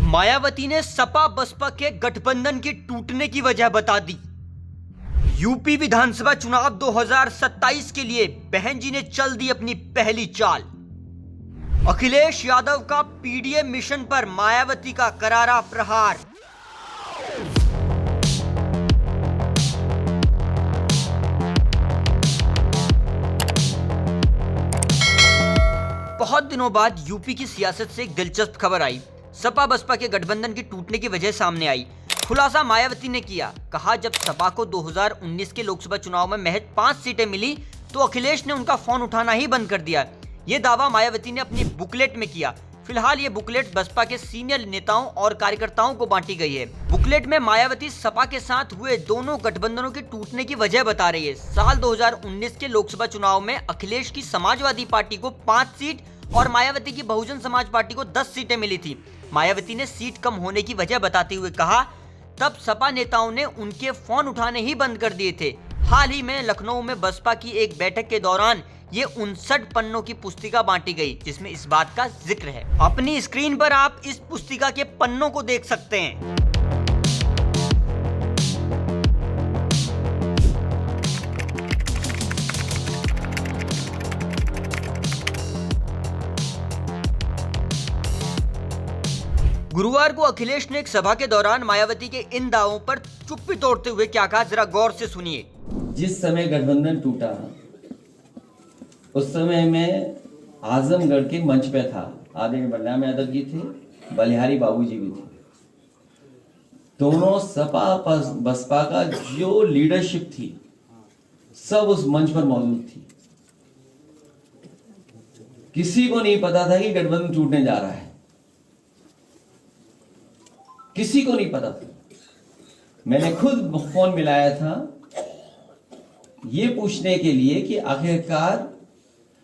मायावती ने सपा बसपा के गठबंधन के टूटने की वजह बता दी। यूपी विधानसभा चुनाव 2027 के लिए बहन जी ने चल दी अपनी पहली चाल। अखिलेश यादव का पीडीए मिशन पर मायावती का करारा प्रहार। बहुत दिनों बाद यूपी की सियासत से एक दिलचस्प खबर आई। सपा बसपा के गठबंधन के टूटने की वजह सामने आई। खुलासा मायावती ने किया। कहा, जब सपा को 2019 के लोकसभा चुनाव में महज 5 सीटें मिली तो अखिलेश ने उनका फोन उठाना ही बंद कर दिया। ये दावा मायावती ने अपनी बुकलेट में किया। फिलहाल ये बुकलेट बसपा के सीनियर नेताओं और कार्यकर्ताओं को बांटी गई है। बुकलेट में मायावती सपा के साथ हुए दोनों गठबंधनों के टूटने की वजह बता रही है। साल 2019 के लोकसभा चुनाव में अखिलेश की समाजवादी पार्टी को 5 सीट और मायावती की बहुजन समाज पार्टी को 10 सीटें मिली थी। मायावती ने सीट कम होने की वजह बताते हुए कहा, तब सपा नेताओं ने उनके फोन उठाने ही बंद कर दिए थे। हाल ही में लखनऊ में बसपा की एक बैठक के दौरान ये 59 पन्नों की पुस्तिका बांटी गई, जिसमें इस बात का जिक्र है। अपनी स्क्रीन पर आप इस पुस्तिका के पन्नों को देख सकते हैं। गुरुवार को अखिलेश ने एक सभा के दौरान मायावती के इन दावों पर चुप्पी तोड़ते हुए क्या कहा, जरा गौर से सुनिए। जिस समय गठबंधन टूटा उस समय मैं आजमगढ़ के मंच पे था। आदरणीय बलराम यादव जी थे, बलिहारी बाबूजी भी थे। दोनों सपा बसपा का जो लीडरशिप थी सब उस मंच पर मौजूद थी। किसी को नहीं पता था कि गठबंधन टूटने जा रहा है, किसी को नहीं पता था। मैंने खुद फोन मिलाया था ये पूछने के लिए कि आखिरकार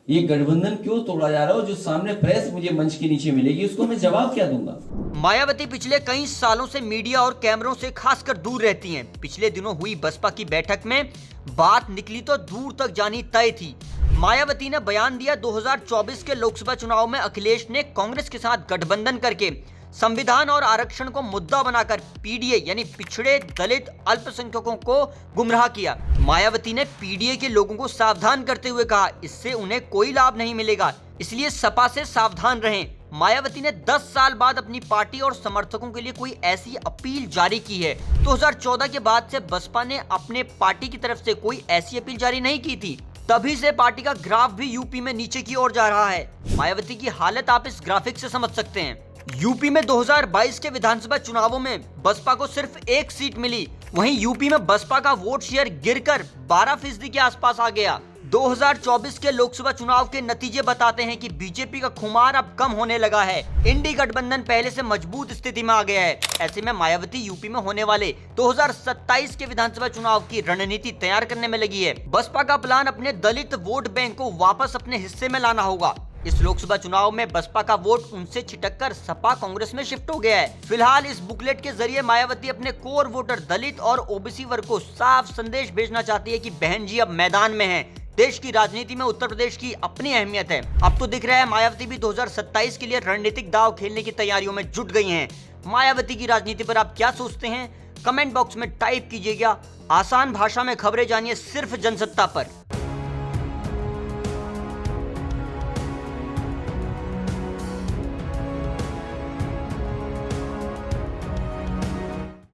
ये गठबंधन क्यों तोड़ा जा रहा है और जो सामने प्रेस मुझे मंच के नीचे मिलेगी उसको मैं जवाब क्या दूंगा। मायावती पिछले कई सालों से मीडिया और कैमरों से खासकर दूर रहती हैं। पिछले दिनों हुई बसपा की बैठक में बात निकली तो दूर तक जानी तय थी। मायावती ने बयान दिया, 2024 के लोकसभा चुनाव में अखिलेश ने कांग्रेस के साथ गठबंधन करके संविधान और आरक्षण को मुद्दा बनाकर पीडीए यानी पिछड़े दलित अल्पसंख्यकों को गुमराह किया। मायावती ने पीडीए के लोगों को सावधान करते हुए कहा, इससे उन्हें कोई लाभ नहीं मिलेगा, इसलिए सपा से सावधान रहें। मायावती ने 10 साल बाद अपनी पार्टी और समर्थकों के लिए कोई ऐसी अपील जारी की है। 2014 के बाद से बसपा ने अपने पार्टी की तरफ से कोई ऐसी अपील जारी नहीं की थी। तभी से पार्टी का ग्राफ भी यूपी में नीचे की ओर जा रहा है। मायावती की हालत आप इस ग्राफिक से समझ सकते हैं। यूपी में 2022 के विधानसभा चुनावों में बसपा को सिर्फ 1 सीट मिली। वहीं यूपी में बसपा का वोट शेयर गिरकर 12% के आसपास आ गया। 2024 के लोकसभा चुनाव के नतीजे बताते हैं कि बीजेपी का खुमार अब कम होने लगा है। इंडी गठबंधन पहले से मजबूत स्थिति में आ गया है। ऐसे में मायावती यूपी में होने वाले 2027 के विधानसभा चुनाव की रणनीति तैयार करने में लगी है। बसपा का प्लान अपने दलित वोट बैंक को वापस अपने हिस्से में लाना होगा। इस लोकसभा चुनाव में बसपा का वोट उनसे छिटककर सपा कांग्रेस में शिफ्ट हो गया है। फिलहाल इस बुकलेट के जरिए मायावती अपने कोर वोटर दलित और ओबीसी वर्ग को साफ संदेश भेजना चाहती है कि बहन जी अब मैदान में हैं। देश की राजनीति में उत्तर प्रदेश की अपनी अहमियत है। अब तो दिख रहा है मायावती भी 2027 के लिए रणनीतिक दांव खेलने की तैयारियों में जुट गई हैं। मायावती की राजनीति पर आप क्या सोचते हैं? कमेंट बॉक्स में टाइप कीजिएगा। आसान भाषा में खबरें जानिए सिर्फ जनसत्ता पर।